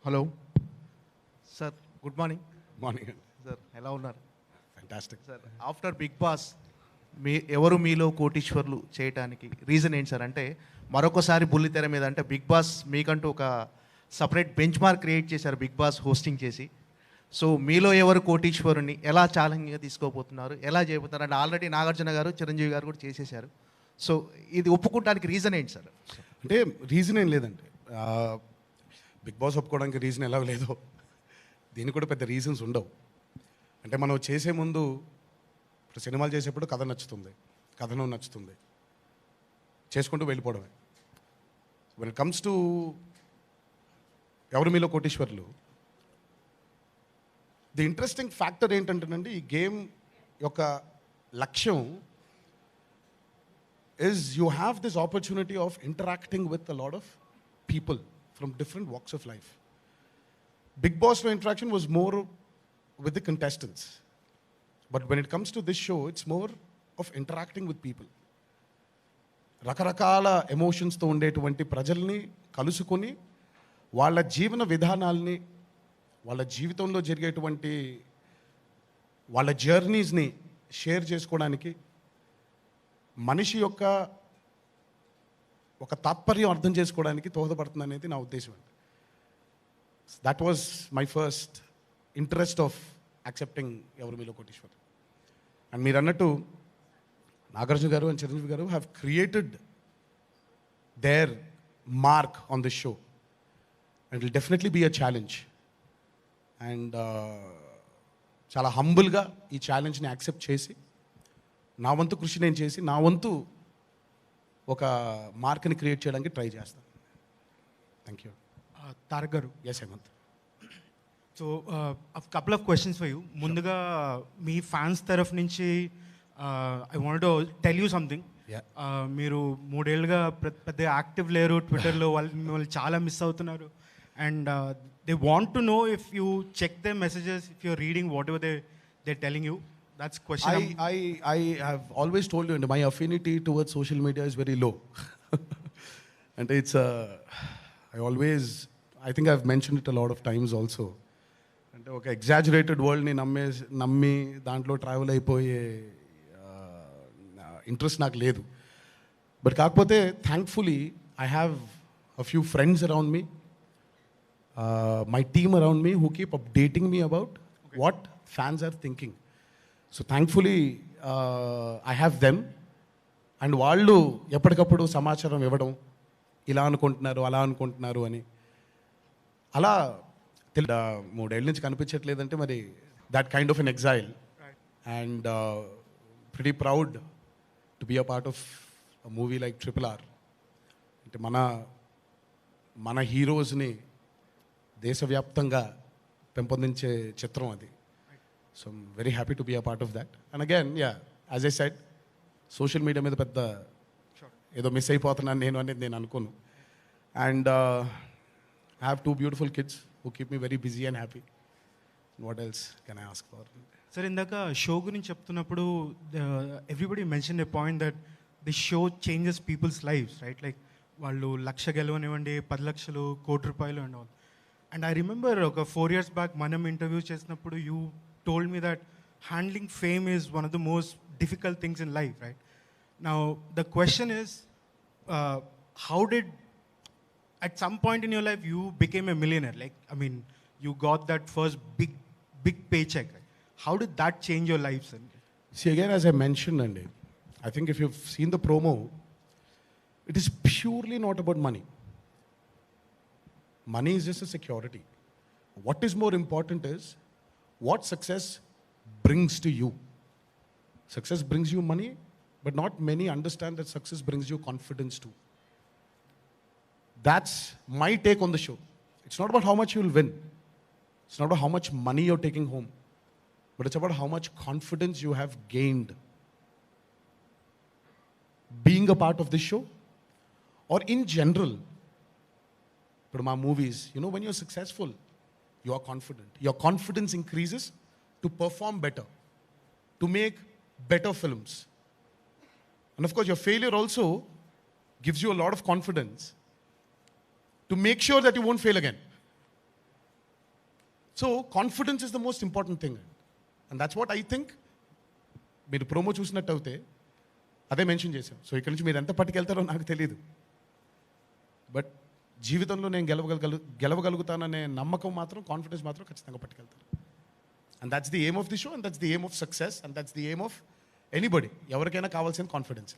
Hello sir, good morning morning. Sir. ఎలా ఉన్నారు fantastic. Sir? After Bigg Boss Evaru Meelo కోటీశ్వర్లు చేయటానికి రీజన్ ఏంటి సార్? అంటే మరొకసారి బుల్లితెర మీద అంటే బిగ్ బాస్ మీకంటూ ఒక సపరేట్ బెంచ్ మార్క్ క్రియేట్ చేశారు బిగ్ బాస్ హోస్టింగ్ చేసి. సో మీలో ఎవరు కోటీశ్వరుని ఎలా ఛాలెంజ్గా తీసుకోబోతున్నారు, ఎలా చేయబోతున్నారు? అంటే ఆల్రెడీ నాగార్జున గారు, చిరంజీవి గారు కూడా చేసేసారు. సో ఇది ఒప్పుకోవడానికి రీజన్ ఏంటి సార్? అంటే రీజన్ ఏం లేదండి. బిగ్ బాస్ ఒప్పుకోవడానికి రీజన్ ఎలా లేదో దీనికి కూడా పెద్ద రీజన్స్ ఉండవు. అంటే మనం చేసే ముందు ఇప్పుడు సినిమాలు చేసేప్పుడు కథ నచ్చుతుంది, కథనం నచ్చుతుంది, చేసుకుంటూ వెళ్ళిపోవడమే. వెన్ ఇట్ కమ్స్ టు ఎవరు మీలో కోటీశ్వర్లు, ది ఇంట్రెస్టింగ్ ఫ్యాక్టర్ ఏంటంటేనండి, ఈ గేమ్ యొక్క లక్ష్యం is you have this opportunity of interacting with a lot of people from different walks of life. Big Boss no interaction was more with the contestants. But when it comes to this show, it's more of interacting with people. రకరకాల ఎమోషన్స్తో ఉండేటువంటి ప్రజల్ని కలుసుకొని వాళ్ళ జీవన విధానాల్ని, వాళ్ళ జీవితంలో జరిగేటువంటి వాళ్ళ జర్నీస్ని షేర్ చేసుకోవడానికి, మనిషి యొక్క ఒక తాత్పర్యం అర్థం చేసుకోవడానికి దోహదపడుతుంది అనేది నా ఉద్దేశం అండి. That was my first interest of accepting ఎవరు మీలో కోటీశ్వర్. అండ్ మీరు అన్నట్టు నాగార్జున గారు and Chiranjeevi garu have created their mark on this show and it will definitely be a challenge. And చాలా హంబుల్గా ఈ ఛాలెంజ్ని యాక్సెప్ట్ చేసి నా వంతు కృషి నేను చేసి నా వంతు ఒక మార్క్ని క్రియేట్ చేయడానికి ట్రై చేస్తాను. Thank you. తారక్ గారు, yes Hemanth. So couple of questions for you. ముందుగా మీ ఫ్యాన్స్ తరఫు నుంచి I want to tell you something. మీరు 3 ఏళ్ళుగా పెద్ద యాక్టివ్ లేరు ట్విట్టర్లో, వాళ్ళు మిమ్మల్ని చాలా మిస్ అవుతున్నారు. And they want to know if you check the messages, if your reading whatever they telling you. That's question. I have always told you, and my affinity towards social media is very low. And it's I think I've mentioned it a lot of times also. అంటే ఒక exaggerated వరల్డ్ని నమ్మి దాంట్లో travel అయిపోయే interest నాకు లేదు. But కాకపోతే thankfully I have a few friends around me, my team around me, who keep updating me about what fans are thinking. So thankfully I have them. And వాళ్ళు ఎప్పటికప్పుడు సమాచారం ఇవ్వడం, ఇలా అనుకుంటున్నారు అలా అనుకుంటున్నారు అని. అలా 3 ఏళ్ళ నుంచి కనిపించట్లేదంటే మరి that kind of an exile. And pretty proud to be a part of movie like RRR. అంటే మన హీరోస్ని దేశవ్యాప్తంగా పెంపొందించే చిత్రం అది. So I'm very happy to be a part of that. And again, yeah, as I said, social media మీద పెద్ద ఏదో miss అయిపోతున్నాను నేను అనేది నేను అనుకోను. And I have 2 beautiful kids who keep me very busy and happy. What else can I ask for? Sir, ఇందాక show గురించి చెప్తున్నప్పుడు everybody mention a point that the show changes people's lives, right? Like వాళ్ళు 1,00,000 గెలవనివ్వండి, 10 లక్షలు, ₹1 కోటి and all. And I remember ఒక 4 years back మనం interview చేసినప్పుడు you told me that handling fame is one of the most difficult things in life, right? Now, the question is, how did, at some point in your life, you became a millionaire? Like, I mean, you got that first big paycheck. Right? How did that change your life, sir? See, again, as I mentioned, Andy, I think if you've seen the promo, it is purely not about money. Money is just a security. What is more important is what success brings to you. Success brings you money, but not many understand that success brings you confidence too. That's my take on the show. It's not about how much you'll win. It's not about how much money you're taking home. But it's about how much confidence you have gained being a part of this show. Or in general, but my movies, you know, when you're successful, you are confident. Your confidence increases to perform better, to make better films. And of course, your failure also gives you a lot of confidence to make sure that you won't fail again. So confidence is the most important thing and that's what I think. మీరు promo చూసినట్టు అయితే అదే mention చేశాం. So ఇక్కడ నుంచి మీరు ఎంత పట్టుకెళ్తారో నాకు తెలియదు, బట్ జీవితంలో నేను గెలవగలుగుతాననే నమ్మకం మాత్రం, కాన్ఫిడెన్స్ మాత్రం ఖచ్చితంగా పట్టుకెళ్తాను. And that's the aim of the show, and that's the aim of success, and that's the aim of anybody. ఎవరికైనా కావాల్సిన కాన్ఫిడెన్స్.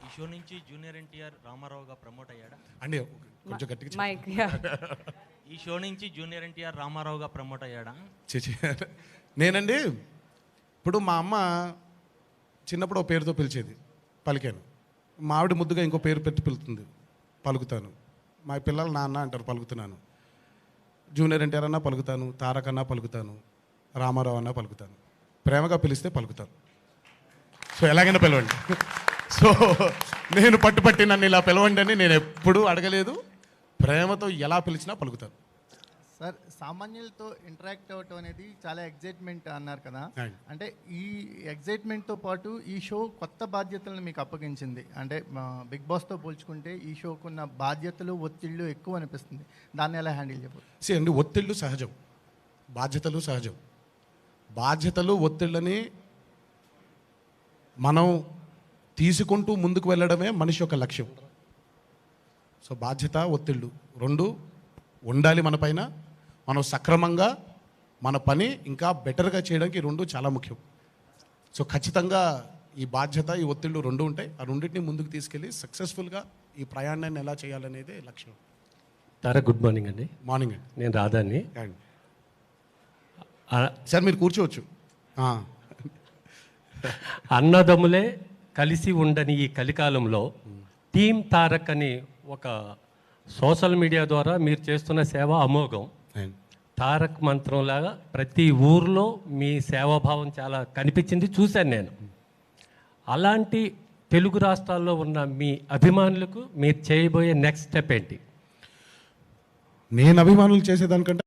ఈ షో నుంచి జూనియర్ ఎన్టీఆర్ రామారావుగా ప్రమోట్ అయ్యాడా? అండి కొంచెం గట్టిగా చెప్పండి. Mike yeah. ఈ షో నుంచి జూనియర్ ఎన్టీఆర్ రామారావుగా ప్రమోట్ అయ్యాడా? నేనండి ఇప్పుడు మా అమ్మ చిన్నప్పుడు ఓ పేరుతో పిలిచేది, పలికాను. మా ఆవిడ ముద్దుగా ఇంకో పేరు పెట్టి పిలుతుంది, పలుకుతాను. మా పిల్లలు నాన్న అంటారు, పలుకుతున్నాను. జూనియర్ ఎన్టీఆర్ అన్నా పలుకుతాను, తారక్ అన్నా పలుకుతాను, రామారావు అన్నా పలుకుతాను. ప్రేమగా పిలిస్తే పలుకుతాను. సో ఎలాగైనా పిలవండి. సో నేను పట్టుపట్టి నన్ను ఇలా పిలవండి అని నేను ఎప్పుడూ అడగలేదు. ప్రేమతో ఎలా పిలిచినా పలుకుతాను. సార్, సామాన్యులతో ఇంటరాక్ట్ అవ్వటం అనేది చాలా ఎగ్జైట్మెంట్ అన్నారు కదా, Right. అంటే ఈ ఎగ్జైట్మెంట్తో పాటు ఈ షో కొత్త బాధ్యతలను మీకు అప్పగించింది. అంటే బిగ్ బాస్తో పోల్చుకుంటే ఈ షోకున్న బాధ్యతలు, ఒత్తిళ్ళు ఎక్కువ అనిపిస్తుంది. దాన్ని ఎలా హ్యాండిల్ చేయబోతుంది? అండి, ఒత్తిళ్ళు సహజం, బాధ్యతలు సహజం. బాధ్యతలు, ఒత్తిళ్ళని మనం తీసుకుంటూ ముందుకు వెళ్ళడమే మనిషి యొక్క లక్ష్యం. సో బాధ్యత, ఒత్తిళ్ళు రెండు ఉండాలి మన పైన. మనం సక్రమంగా మన పని ఇంకా బెటర్గా చేయడానికి ఈ రెండు చాలా ముఖ్యం. సో ఖచ్చితంగా ఈ బాధ్యత, ఈ ఒత్తిళ్ళు రెండు ఉంటాయి. ఆ రెండింటిని ముందుకు తీసుకెళ్ళి సక్సెస్ఫుల్గా ఈ ప్రయాణాన్ని ఎలా చేయాలనేదే లక్ష్యం. తారా, గుడ్ మార్నింగ్ అండి. మార్నింగ్ అండి. నేను రాధాని. సార్ మీరు కూర్చోవచ్చు. అన్నదమ్ములే కలిసి ఉండని ఈ కలికాలంలో టీమ్ తారక్ అని ఒక సోషల్ మీడియా ద్వారా మీరు చేస్తున్న సేవ అమోఘం. తారక్ మంత్రంలాగా ప్రతి ఊర్లో మీ సేవాభావం చాలా కనిపించింది, చూశాను నేను. అలాంటి తెలుగు రాష్ట్రాల్లో ఉన్న మీ అభిమానులకు మీరు చేయబోయే నెక్స్ట్ స్టెప్ ఏంటి? నేను అభిమానులు చేసేదానికంటే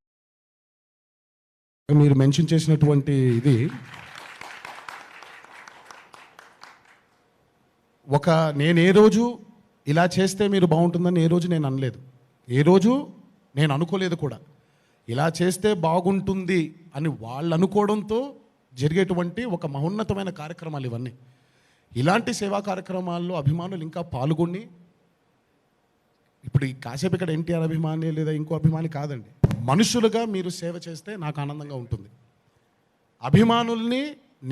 మీరు మెన్షన్ చేసినటువంటి ఇది నేను ఏ రోజు ఇలా చేస్తే మీరు బాగుంటుందని ఏ రోజు నేను అనలేదు, ఏ రోజు నేను అనుకోలేదు కూడా. ఇలా చేస్తే బాగుంటుంది అని వాళ్ళు అనుకోవడంతో జరిగేటువంటి ఒక మహోన్నతమైన కార్యక్రమాలు ఇవన్నీ. ఇలాంటి సేవా కార్యక్రమాల్లో అభిమానులు ఇంకా పాల్గొని, ఇప్పుడు ఈ కాసేపు ఇక్కడ ఎన్టీఆర్ అభిమాని లేదా ఇంకో అభిమాని కాదండి, మనుషులుగా మీరు సేవ చేస్తే నాకు ఆనందంగా ఉంటుంది. అభిమానుల్ని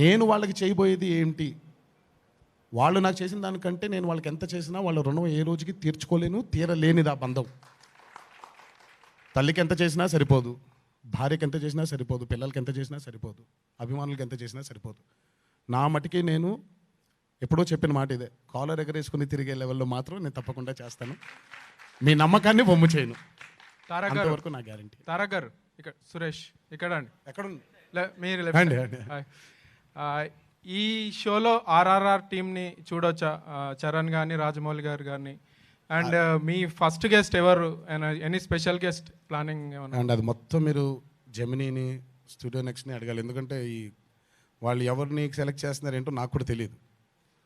నేను వాళ్ళకి చేయబోయేది ఏంటి, వాళ్ళు నాకు చేసిన దానికంటే నేను వాళ్ళకి ఎంత చేసినా వాళ్ళ రుణం ఏ రోజుకి తీర్చుకోలేను, తీరలేనిది ఆ బంధం. తల్లికి ఎంత చేసినా సరిపోదు, భార్యకి ఎంత చేసినా సరిపోదు, పిల్లలకి ఎంత చేసినా సరిపోదు, అభిమానులకి ఎంత చేసినా సరిపోదు. నా మటుకి నేను ఎప్పుడో చెప్పిన మాట ఇదే, కాలర్ ఎగరేసుకుని తిరిగే లెవెల్లో మాత్రం నేను తప్పకుండా చేస్తాను. మీ నమ్మకాన్ని బొమ్ము చేయను. తారక్ అంతవరకు నా గ్యారంటీ. తారక్ గారు, ఇక్కడ సురేష్ ఇక్కడ అండి, ఎక్కడ మీరు అండి, left. అండి. హాయ్. ఈ షోలో ఆర్ఆర్ఆర్ టీమ్ని చూడొచ్చా? చరణ్ కానీ, రాజమౌళి గారు కానీ. అండ్ మీ ఫస్ట్ గెస్ట్ ఎవరు? ఎనీ స్పెషల్ గెస్ట్ ప్లానింగ్ ఏమన్నా? అండ్ అది మొత్తం మీరు జెమినీని, స్టూడియో నెక్స్ట్ని అడగాలి. ఎందుకంటే వాళ్ళు ఎవరిని సెలెక్ట్ చేస్తున్నారేంటో నాకు కూడా తెలియదు.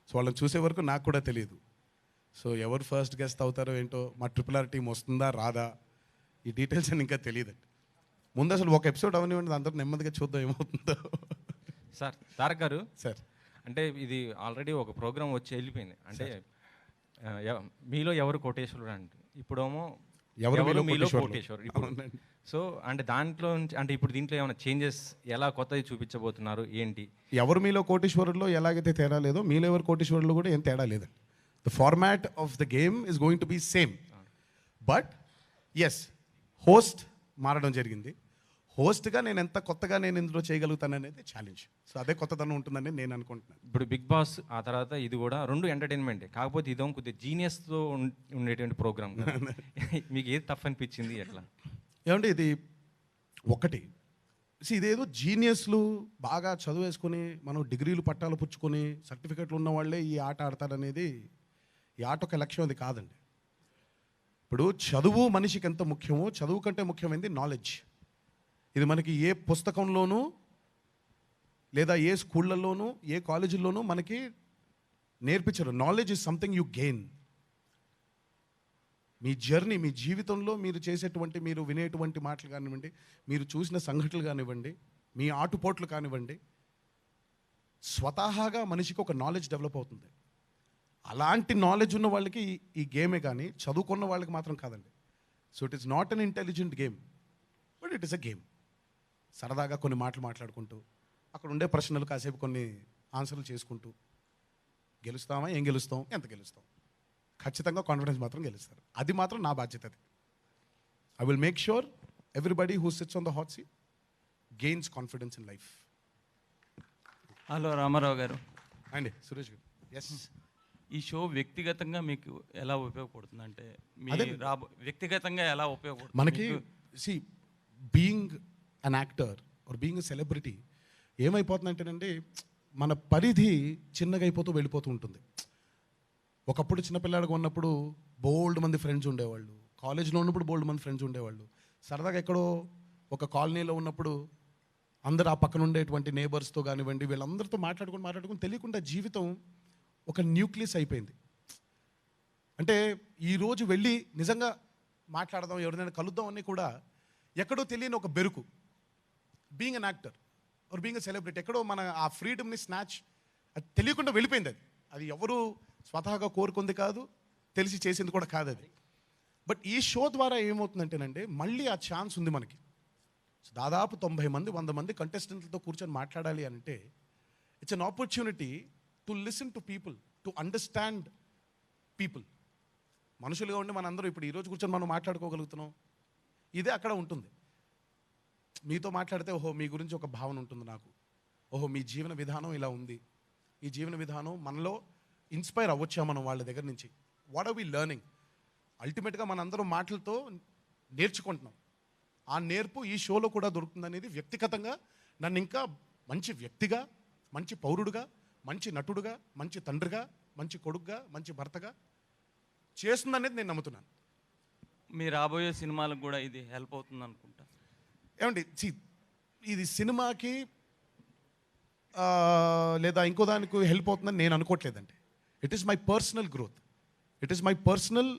సో వాళ్ళని చూసే వరకు నాకు కూడా తెలియదు. సో ఎవరు ఫస్ట్ గెస్ట్ అవుతారో ఏంటో, మా RRR టీం వస్తుందా రాదా, ఈ డీటెయిల్స్ అని ఇంకా తెలియదండి. ముందు అసలు ఒక ఎపిసోడ్ అవనివ్వండి, అందరూ నెమ్మదిగా చూద్దాం ఏమవుతుందో. సార్ తారక్ గారు, సార్ అంటే ఇది ఆల్రెడీ ఒక ప్రోగ్రామ్ వచ్చి వెళ్ళిపోయింది. అంటే మీలో ఎవరు కోటేశ్వరుడు అంటే, ఇప్పుడేమో ఎవరు మీలో కోటేశ్వరులు. కోటేశ్వరుడు ఇప్పుడు. అవునండి. సో అంటే దాంట్లో నుంచి, అంటే ఇప్పుడు దీంట్లో ఏమైనా చేంజెస్ ఎలా కొత్తది చూపించబోతున్నారు ఏంటి? ఎవరు మీలో కోటీశ్వరుల్లో ఎలాగైతే తేడా లేదో, మీలో ఎవరు కోటీశ్వరుల్లో కూడా ఏం తేడా లేదండి. The format of the game is going to be same. But yes, host మారడం జరిగింది. హోస్ట్గా నేను ఎంత కొత్తగా నేను ఇందులో చేయగలుగుతాను అనేది ఛాలెంజ్. సో అదే కొత్తదనం ఉంటుందని నేను అనుకుంటున్నాను. ఇప్పుడు బిగ్ బాస్ ఆ తర్వాత ఇది కూడా రెండు ఎంటర్టైన్మెంటే, కాకపోతే ఇదో కొద్దిగా జీనియస్తో ఉండేటువంటి ప్రోగ్రామ్. మీకు ఏది టఫ్ అనిపించింది ఎట్లా? ఏమంటే ఇది ఒకటి, ఇదేదో జీనియస్లు బాగా చదువు వేసుకొని మనం డిగ్రీలు పట్టాలు పుచ్చుకొని సర్టిఫికెట్లు ఉన్న వాళ్ళే ఈ ఆట ఆడతారనేది, ఈ ఆట ఒక లక్ష్యం అది కాదండి. ఇప్పుడు చదువు మనిషికి ఎంత ముఖ్యమో, చదువు కంటే ముఖ్యమైనది నాలెడ్జ్. ఇది మనకి ఏ పుస్తకంలోనూ లేదా ఏ స్కూళ్ళల్లోనూ ఏ కాలేజీల్లోనూ మనకి నేర్పించరు. Knowledge is something you gain. మీ జర్నీ, మీ జీవితంలో మీరు చేసేటువంటి, మీరు వినేటువంటి మాటలు కానివ్వండి, మీరు చూసిన సంఘటనలు కానివ్వండి, మీ ఆటుపోట్లు కానివ్వండి, స్వతహాగా మనిషికి ఒక నాలెడ్జ్ డెవలప్ అవుతుంది. అలాంటి నాలెడ్జ్ ఉన్న వాళ్ళకి ఈ గేమే కానీ చదువుకున్న వాళ్ళకి మాత్రం కాదండి. So it is not an intelligent game, but it is a game. సరదాగా కొన్ని మాటలు మాట్లాడుకుంటూ, అక్కడ ఉండే ప్రశ్నలు కాసేపు కొన్ని ఆన్సర్లు చేసుకుంటూ గెలుస్తామా, ఏం గెలుస్తాం, ఎంత గెలుస్తాం, ఖచ్చితంగా కాన్ఫిడెన్స్ మాత్రం గెలుస్తారు. అది మాత్రం నా బాధ్యత. అది I will make sure everybody who sits on the hot seat gains confidence in life. Hello Ramarao garu, అండి సురేష్ గారు. ఎస్, ఈ షో వ్యక్తిగతంగా మీకు ఎలా ఉపయోగపడుతుంది? అంటే మీ అదే. వ్యక్తిగతంగా ఎలా ఉపయోగపడుతుంది మనకి మీకు? See being an actor or being a celebrity ఏమైపోతుందంటేనండి, మన పరిధి చిన్నగా అయిపోతూ వెళ్ళిపోతూ ఉంటుంది. ఒకప్పుడు చిన్నపిల్లాడిగా ఉన్నప్పుడు బోల్డ్ మంది ఫ్రెండ్స్ ఉండేవాళ్ళు, కాలేజ్లో ఉన్నప్పుడు బోల్డ్ మంది ఫ్రెండ్స్ ఉండేవాళ్ళు, సరదాగా ఎక్కడో ఒక కాలనీలో ఉన్నప్పుడు అందరూ ఆ పక్కన ఉండేటువంటి నేబర్స్తో కానివ్వండి, వీళ్ళందరితో మాట్లాడుకుని తెలియకుండా జీవితం ఒక న్యూక్లియస్ అయిపోయింది. అంటే ఈరోజు వెళ్ళి నిజంగా మాట్లాడదాం, ఎవరినైనా కలుద్దాం అని కూడా ఎక్కడో తెలియని ఒక బెరుకు. Being an actor or being a celebrity ఎక్కడో మన ఆ ఫ్రీడమ్ని స్నాచ్ అది తెలియకుండా వెళ్ళిపోయింది. అది ఎవరు స్వతహాగా కోరుకుంది కాదు, తెలిసి చేసింది కూడా కాదు అది. బట్ ఈ షో ద్వారా ఏమవుతుందంటేనండి, మళ్ళీ ఆ ఛాన్స్ ఉంది మనకి. దాదాపు 90 మంది 100 మంది కంటెస్టెంట్లతో కూర్చొని మాట్లాడాలి అంటే it's an opportunity to listen to people, to understand people. మనుషులుగా ఉండి మనందరూ ఇప్పుడు ఈరోజు కూర్చొని మనం మాట్లాడుకోగలుగుతున్నాం. ఇదే అక్కడ ఉంటుంది. మీతో మాట్లాడితే ఓహో మీ గురించి ఒక భావన ఉంటుంది నాకు, ఓహో మీ జీవన విధానం ఇలా ఉంది, ఈ జీవన విధానం మనలో ఇన్స్పైర్ అవ్వచ్చా మనం వాళ్ళ దగ్గర నుంచి. What are we learning? అల్టిమేట్గా మనందరం మాటలతో నేర్చుకుంటున్నాం. ఆ నేర్పు ఈ షోలో కూడా దొరుకుతుంది అనేది వ్యక్తిగతంగా నన్ను ఇంకా మంచి వ్యక్తిగా, మంచి పౌరుడుగా, మంచి నటుడుగా, మంచి తండ్రిగా, మంచి కొడుకుగా, మంచి భర్తగా చేస్తుందనేది నేను నమ్ముతున్నాను. మీ రాబోయే సినిమాలకు కూడా ఇది హెల్ప్ అవుతుంది అనుకుంటా. ఏమండి, ఇది సినిమాకి లేదా ఇంకో దానికి హెల్ప్ అవుతుందని నేను అనుకోవట్లేదండి. It is my personal growth, it is my personal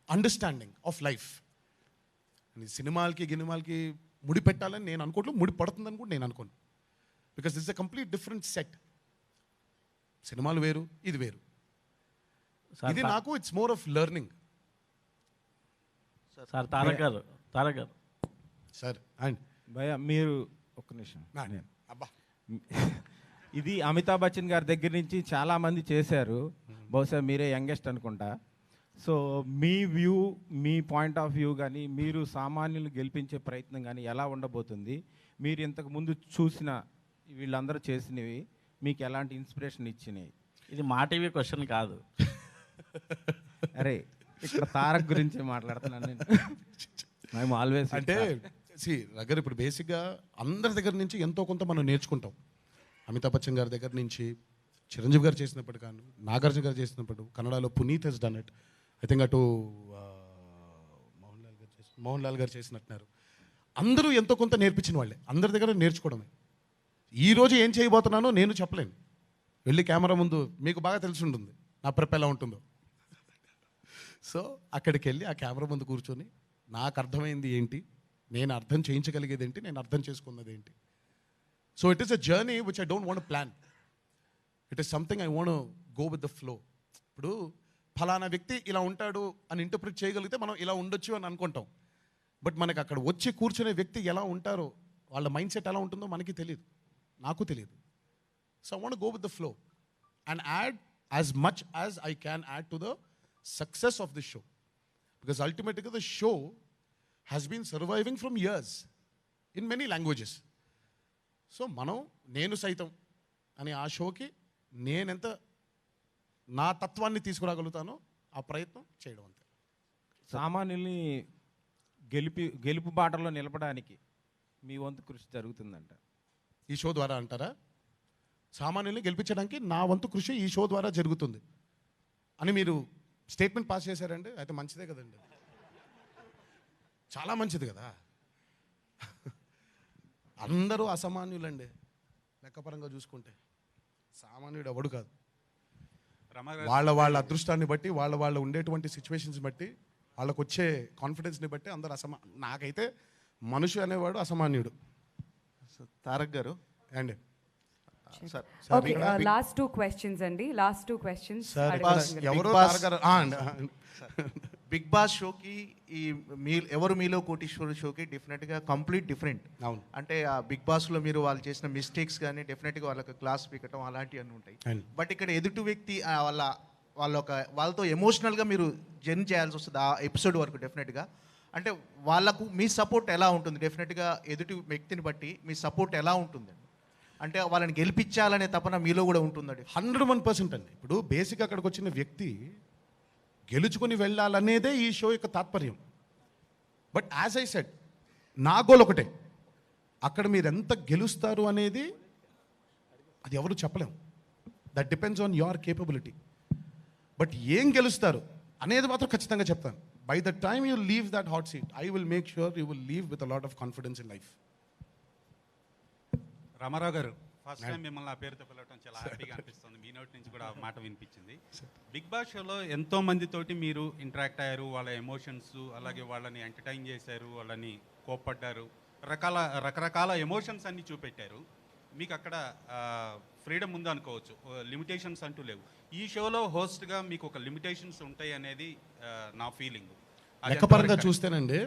understanding of life. సినిమాలకి గినిమాలకి ముడి పెట్టాలని నేను అనుకోవట్లేదు, ముడి పడుతుందని కూడా నేను అనుకోను. Because this a complete different set. సినిమాలు వేరు, ఇది వేరు. ఇది నాకు it's more of learning. Sir Tarak గారు సార్ అండ్ భయ మీరు ఒక్క నిమిషం. అబ్బా, ఇది అమితాబ్ బచ్చన్ గారి దగ్గర నుంచి చాలామంది చేశారు, బహుశా మీరే యంగెస్ట్ అనుకుంటా. So me view, me point of view కానీ, మీరు సామాన్యులు గెలిపించే ప్రయత్నం కానీ ఎలా ఉండబోతుంది? మీరు ఇంతకు ముందు చూసిన వీళ్ళందరూ చేసినవి మీకు ఎలాంటి ఇన్స్పిరేషన్ ఇచ్చినాయి? ఇది మా టీవీ క్వశ్చన్ కాదు. అరే ఇక్కడ తారక్ గురించి మాట్లాడుతున్నాను నేను. మేము ఆల్వేస్ అంటే రగర్ ఇప్పుడు బేసిక్గా అందరి దగ్గర నుంచి ఎంతో కొంత మనం నేర్చుకుంటాం. అమితాబ్ బచ్చన్ గారి దగ్గర నుంచి, చిరంజీవి గారు చేసినప్పుడు కానీ, నాగార్జున గారు చేసినప్పుడు, కన్నడలో Puneeth he's done it. I think అటు మోహన్ లాల్ గారు చేసినట్టున్నారు. అందరూ ఎంతో కొంత నేర్పించిన వాళ్ళే, అందరి దగ్గర నేర్చుకోవడమే. ఈరోజు ఏం చేయబోతున్నానో నేను చెప్పలేను. వెళ్ళి కెమెరా ముందు మీకు బాగా తెలిసి ఉంటుంది నా ప్రెప్ ఎలా ఉంటుందో. సో అక్కడికి వెళ్ళి ఆ కెమెరా ముందు కూర్చొని నాకు అర్థమైంది ఏంటి, నేను అర్థం చేయించగలిగేది ఏంటి, నేను అర్థం చేసుకున్నది ఏంటి. So it is a journey which I don't want plan. It is something I want go with the flow. ఇప్పుడు ఫలానా వ్యక్తి ఇలా ఉంటాడు అని ఇంటర్ప్రిట్ చేయగలిగితే మనం ఇలా ఉండొచ్చు అని అనుకుంటాం. బట్ మనకి అక్కడ వచ్చి కూర్చునే వ్యక్తి ఎలా ఉంటారో, వాళ్ళ మైండ్ సెట్ ఎలా ఉంటుందో మనకి తెలియదు, నాకు తెలియదు. So I want go with the flow and add as much as I can add to the success of the show. Because అల్టిమేట్గా the show has been surviving from years in many languages. So నేను సైతం అని ఆ షోకి నేనెంత నా తత్వాన్ని తీసుకురాగలుగుతానో ఆ ప్రయత్నం చేయడం అంతే. సామాన్యుల్ని గెలుపు బాటలో నిలపడానికి మీ వంతు కృషి జరుగుతుందంట ఈ షో ద్వారా అంటారా? సామాన్యుల్ని గెలిపించడానికి నా వంతు కృషి ఈ షో ద్వారా జరుగుతుంది అని మీరు స్టేట్మెంట్ పాస్ చేశారండి. అయితే మంచిదే కదండి, చాలా మంచిది కదా. అందరూ అసామాన్యులండి లెక్కపరంగా చూసుకుంటే. సామాన్యుడు ఎవడు కాదు. వాళ్ళ అదృష్టాన్ని బట్టి, వాళ్ళ ఉండేటువంటి సిచ్యువేషన్స్ బట్టి వాళ్ళకు వచ్చే కాన్ఫిడెన్స్ని బట్టి అందరు నాకైతే మనిషి అనేవాడు అసామాన్యుడు. తారక్ గారు అండి సార్ ఓకే లాస్ట్ 2 క్వశ్చన్స్ అండి. లాస్ట్ 2 క్వశ్చన్స్ ఎవరో బిగ్ బాస్ షోకి ఈ ఎవరు మీలో కోటీశ్వరు షోకి డెఫినెట్గా కంప్లీట్ డిఫరెంట్. అవును. అంటే ఆ బిగ్ బాస్లో మీరు వాళ్ళు చేసిన మిస్టేక్స్ కానీ డెఫినెట్గా వాళ్ళకి క్లాస్ పీకటం అలాంటివి అన్నీ ఉంటాయి. బట్ ఇక్కడ ఎదుటి వ్యక్తి వాళ్ళతో ఎమోషనల్గా మీరు జర్నీ చేయాల్సి వస్తుంది ఆ ఎపిసోడ్ వరకు డెఫినెట్గా. అంటే వాళ్ళకు మీ సపోర్ట్ ఎలా ఉంటుంది? డెఫినెట్గా ఎదుటి వ్యక్తిని బట్టి మీ సపోర్ట్ ఎలా ఉంటుంది? అంటే వాళ్ళని గెలిపించాలనే తపన మీలో కూడా ఉంటుందండి. 101% అండి. ఇప్పుడు బేసిక్ అక్కడికి వచ్చిన వ్యక్తి గెలుచుకొని వెళ్ళాలనేదే ఈ షో యొక్క తాత్పర్యం. బట్ యాజ్ ఐ సెడ్, నా గోల్ ఒకటే, అక్కడ మీరు ఎంత గెలుస్తారు అనేది అది ఎవరు చెప్పలేం. That depends on your capability. But ఏం గెలుస్తారు అనేది మాత్రం ఖచ్చితంగా చెప్తాను. By the time you leave that hot seat, I will make sure you will leave with a lot of confidence in life. Ramarao garu, first time మిమ్మల్ని ఆ పేరుతో పిలవడం చాలా హ్యాపీగా అనిపిస్తుంది. మీ నోటి నుంచి కూడా ఆ మాట వినిపించింది. బిగ్ బాస్ షోలో ఎంతో మందితోటి మీరు ఇంటరాక్ట్ అయ్యారు, వాళ్ళ ఎమోషన్స్, అలాగే వాళ్ళని ఎంటర్టైన్ చేశారు, వాళ్ళని కోప్పడ్డారు, రకరకాల ఎమోషన్స్ అన్ని చూపెట్టారు. మీకు అక్కడ ఫ్రీడమ్ ఉంది అనుకోవచ్చు, లిమిటేషన్స్ అంటూ లేవు. ఈ షోలో హోస్ట్గా మీకు ఒక లిమిటేషన్స్ ఉంటాయి అనేది నా ఫీలింగ్. లెక్కపరంగా చూస్తేనండి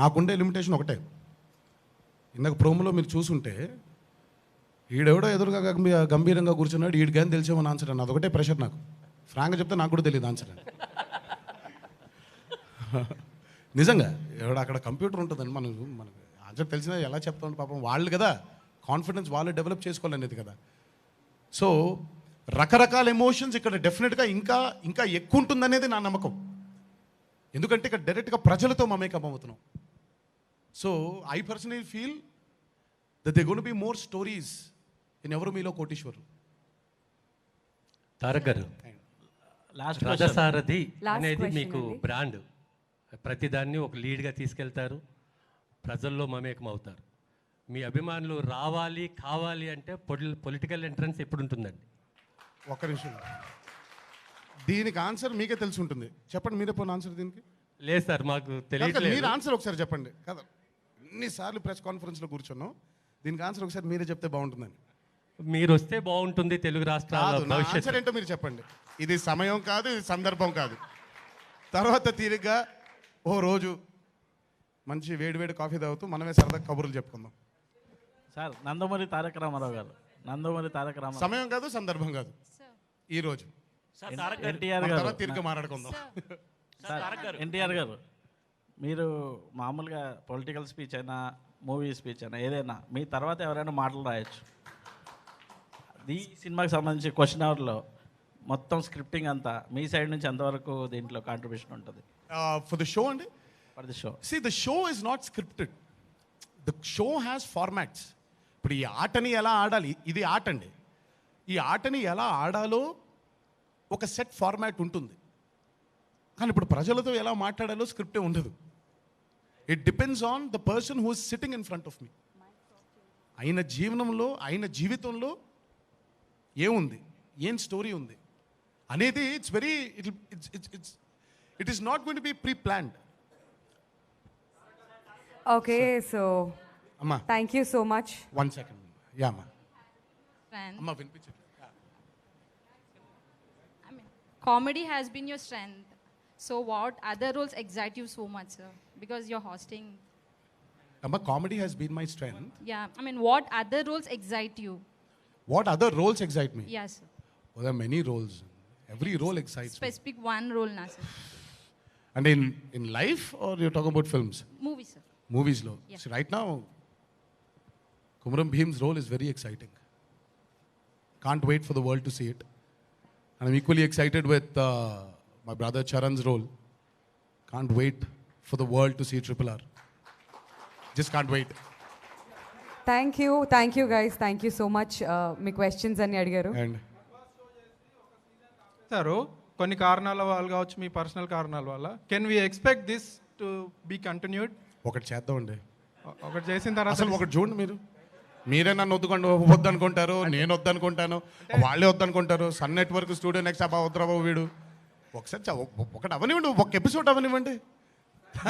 నాకుండే లిమిటేషన్ ఒకటే. ఇందాక ప్రోమోలో మీరు చూసుంటే ఈడెవడో ఎదురుగా గంభీరంగా కూర్చున్నాడు, ఈడు కానీ తెలిసేమని ఆన్సర్ అని అదొకటే ప్రెషర్ నాకు. ఫ్రాంక్గా చెప్తే నాకు కూడా తెలియదు ఆన్సర్ అని. నిజంగా ఎవడ అక్కడ కంప్యూటర్ ఉంటుందండి, మనకు ఆన్సర్ తెలిసినా ఎలా చెప్తాం పాపం వాళ్ళు కదా, కాన్ఫిడెన్స్ వాళ్ళు డెవలప్ చేసుకోవాలనేది కదా. సో రకరకాల ఎమోషన్స్ ఇక్కడ డెఫినెట్గా ఇంకా ఇంకా ఎక్కువ ఉంటుందనేది నా నమ్మకం. ఎందుకంటే ఇక్కడ డైరెక్ట్గా ప్రజలతో మమేకం అవుతున్నాం. So I personally feel that there are going to be more stories in ఎవరు మీలో కోటీశ్వరు. తారక్ గారు, రథసారథి అనేది మీకు బ్రాండ్. ప్రతిదాన్ని ఒక లీడ్గా తీసుకెళ్తారు, ప్రజల్లో మమేకం అవుతారు. మీ అభిమానులు రావాలి కావాలి అంటే పొలిటికల్ ఎంట్రన్స్ ఎప్పుడు ఉంటుందండి? ఒక్క నిమిషం, దీనికి ఆన్సర్ మీకే తెలిసి ఉంటుంది. చెప్పండి, మీరే పోయిన ఆన్సర్ దీనికి. లేదు సార్, మాకు తెలియదు. మీరు ఆన్సర్ ఒకసారి చెప్పండి కదా. ఎన్నిసార్లు ప్రెస్ కాన్ఫరెన్స్లో కూర్చున్నాం, దీనికి ఆన్సర్ ఒకసారి మీరే చెప్తే బాగుంటుందని. మీరు వస్తే బాగుంటుంది తెలుగు రాష్ట్రాల ఆన్సర్ ఏంటో మీరు చెప్పండి. ఇది సమయం కాదు, ఇది సందర్భం కాదు. తర్వాత తీరిగ్గా ఓ రోజు మంచి వేడివేడి కాఫీ తాగుతూ మనమే సరదా కబుర్లు చెప్పుకుందాం. సార్, నందమూరి తారక రామారావు గారు, నందమూరి తారక రామారావు. సమయం కాదు, సందర్భం కాదు, ఈ రోజు ఎన్టీఆర్ గారు తీరిక మాట్లాడుకుందాం. ఎన్టీఆర్ గారు, మీరు మామూలుగా పొలిటికల్ స్పీచ్ అయినా మూవీ స్పీచ్ అయినా ఏదైనా మీ తర్వాత ఎవరైనా మాటలు రాయొచ్చు. ఈ సినిమాకి సంబంధించి క్వశ్చన్ అవర్లో మొత్తం స్క్రిప్టింగ్ అంతా మీ సైడ్ నుంచి ఎంతవరకు దీంట్లో కాంట్రిబ్యూషన్ ఉంటుంది? ఫర్ ద షో అండి, for the show. See, the show is not scripted. The show has formats. ఇప్పుడు ఈ ఆటని ఎలా ఆడాలి, ఇది ఆట అండి. ఈ ఆటని ఎలా ఆడాలో ఒక సెట్ ఫార్మాట్ ఉంటుంది. కానీ ఇప్పుడు ప్రజలతో ఎలా మాట్లాడాలో స్క్రిప్టే ఉండదు. It depends on the person who is sitting in front of me. ఆయన జీవనంలో, ఆయన జీవితంలో ఏముంది, ఏం స్టోరీ ఉంది అనేది it's very it is not going to be pre planned. Okay, so అమ్మా, thank you so much. 1 second. Yeah అమ్మా, అమ్మా వినిపించండి. Comedy has been your strength. So what other roles excite you so much, sir? Because you're hosting. Amma, comedy has been my strength. Yeah, I mean, what other roles excite you? What other roles excite me? Yes, sir. Well, there are many roles. Every role excites me. Specific one role, na, sir. And in life, or you're talking about films? Movies, sir. Movies lo. Yeah. So right now, Kumaram Bhim's role is very exciting. Can't wait for the world to see it. And I'm equally excited with my brother Charan's role. Can't wait for the world to see Triple R. Just can't wait. Thank you guys, thank you so much. Me questions అన్ని అడిగారు. And sir, కొన్ని కారణాల వల్ల కావచ్చు, మీ personal కారణాల వల్ల, can we expect this to be continued? ఒకటి చేద్దామండి. ఒకటి చేసిన తర్వాత అసలు ఒకటి చూడండి, మీరే నన్ను వద్దనుకుంటారు, నేను వద్దనుకుంటాను, వాళ్ళే వద్దనుకుంటారు. సన్ నెట్వర్క్ స్టూడియో నెక్స్ట్ అబ్బా వద్దరాబాబు వీడు. ఒకసారి ఒకటి అవనివ్వండి, ఒక ఎపిసోడ్ అవనివ్వండి.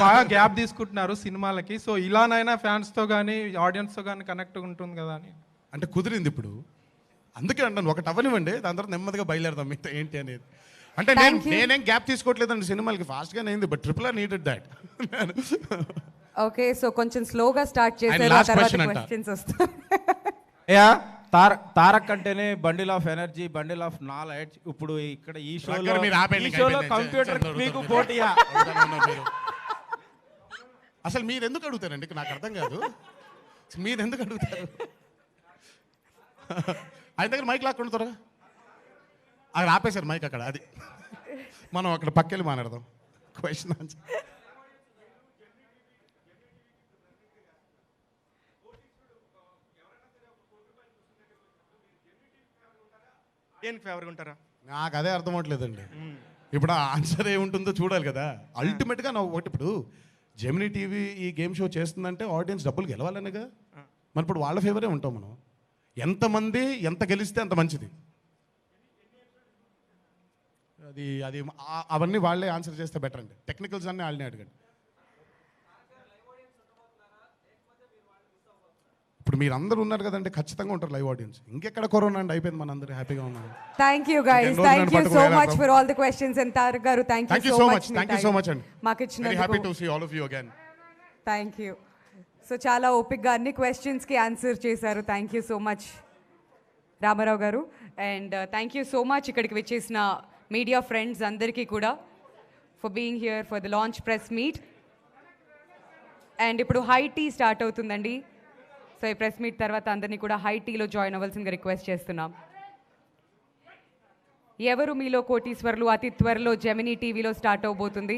బాగా గ్యాప్ తీసుకుంటున్నారు సినిమాలకి. సో ఇలానైనా ఫ్యాన్స్తో కానీ ఆడియన్స్తో కానీ కనెక్ట్ ఉంటుంది కదా అని. అంటే కుదిరింది ఇప్పుడు, అందుకే అంటాను ఒకటి అవ్వనివ్వండి, దాని తర్వాత నెమ్మదిగా బయలుదేరదాం మిగతా ఏంటి అనేది. అంటే నేనేం గ్యాప్ తీసుకోవట్లేదండి సినిమాలకి, ఫాస్ట్గానే అయింది, but triple R needed that. Okay, so కొంచెం స్లోగా స్టార్ట్ చేశారు, last తర్వాత question అంట. క్వశ్చన్స్ వస్తాయి. యా తారక్ అంటేనే bundle of energy, bundle of knowledge. ఇప్పుడు ఇక్కడ ఈ షోలో మీరు ఆపేయండి, ఈ షోలో అయిపోయింది. కంప్యూటర్ చంద్రుడు, మీకు చంద్రుడు. పోటీయా? అసలు మీరు ఎందుకు అడుగుతారండి, నాకు అర్థం కాదు. మీరు ఎందుకు అడుగుతారు? ఆయన దగ్గర మైక్ లాక్కుండా త్వరగా. అక్కడ ఆపేశారు మైక్ అక్కడ, అది మనం అక్కడ పక్కెళ్ళి మాట్లాడదాం. Question answer. దేనికి ఫేవర్గా ఉంటారా? నాకు అదే అర్థం అవ్వట్లేదండి. ఇప్పుడు ఆ ఆన్సర్ ఏముంటుందో చూడాలి కదా. అల్టిమేట్గా నా ఒకటి, ఇప్పుడు జెమినీ టీవీ ఈ గేమ్ షో చేస్తుందంటే ఆడియన్స్ డబ్బులు గెలవాలనేగా. మరి ఇప్పుడు వాళ్ళ ఫేవరే ఉంటాం మనం. ఎంతమంది ఎంత గెలిస్తే అంత మంచిది. అది అది అవన్నీ వాళ్ళే ఆన్సర్ చేస్తే బెటర్ అండి. టెక్నికల్స్ అన్నీ వాళ్ళని అడగండి. ఇప్పుడు మీరు అందరూ ఉన్నారు కదండి, ఖచ్చితంగా ఉంటారు లైవ్ ఆడియన్స్. ఇంకెక్కడ కరోనా అండి, అయిపోయింది, మన అందరూ హ్యాపీగా ఉన్నాం. Thank you guys, thank you so much for all the questions. And Tarak garu thank you so much. Thank you so much అండి. మాకు వెరీ హ్యాపీ టు ఇచ్చినందుకు see all of you again. Thank you. So చాలా ఓపిక్గా అన్ని క్వశ్చన్స్కి answer చేశారు. Thank you so much Ramarao garu. And thank you so much ఇక్కడికి వచ్చేసిన మీడియా ఫ్రెండ్స్ అందరికీ కూడా for being here for the launch press meet. And ఇప్పుడు హై టీ స్టార్ట్ అవుతుందండి. సో ఈ ప్రెస్ మీట్ తర్వాత అందరినీ కూడా హై టీలో జాయిన్ అవ్వాల్సిందిగా రిక్వెస్ట్ చేస్తున్నాం. ఎవరు మీలో కోటీశ్వర్లు అతి త్వరలో జెమినీ టీవీలో స్టార్ట్ అవబోతుంది.